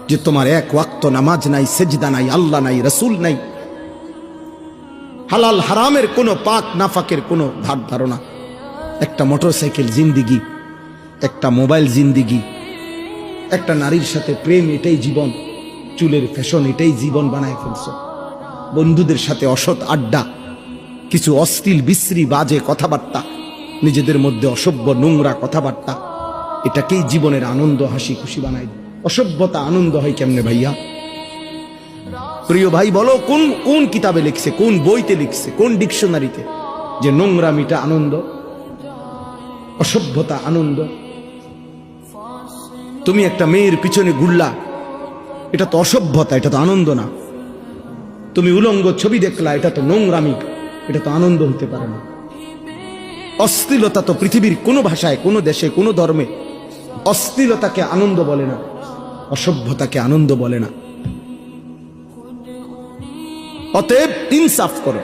যে তোমার এক ওয়াক্ত নামাজ নাই, সেজদা নাই, আল্লাহ নাই, রসুল নাই, হালাল হারামের কোনো পাক নাফাকের কোনো ধার ধারণা, একটা মোটরসাইকেল জিন্দিগি, একটা মোবাইল জিন্দিগি, একটা নারীর সাথে প্রেম, এটাই জীবন, চুলের ফ্যাশন, এটাই জীবন বানায় ফেলছো, বন্ধুদের সাথে অসৎ আড্ডা, কিছু অশ্লীল বিশ্রী বাজে কথাবার্তা, নিজেদের মধ্যে অসভ্য নোংরা কথাবার্তা, এটাকেই জীবনের আনন্দ হাসি খুশি বানায়। অসভ্যতা আনন্দ হয় কেমনে ভাইয়া? প্রিয় ভাই বলো, কোন কোন কিতাবে লিখছে, কোন বইতে লিখছে, কোন ডিকশনারিতে যে নোংরামিটা আনন্দ, অসভ্যতা আনন্দ? তুমি একটা মেয়ের পিছনে ঘুরলা, এটা তো অসভ্যতা, এটা তো আনন্দ না। তুমি উলঙ্গ ছবি দেখলা, এটা তো নোংরামি, এটা তো আনন্দ হতে পারে না। অশ্লীলতা তো পৃথিবীর কোনো ভাষায়, কোনো দেশে, কোনো ধর্মে অশ্লীলতাকে আনন্দ বলে না, অসভ্যতাকে আনন্দ বলে না। অতএব ইনসাফ করো।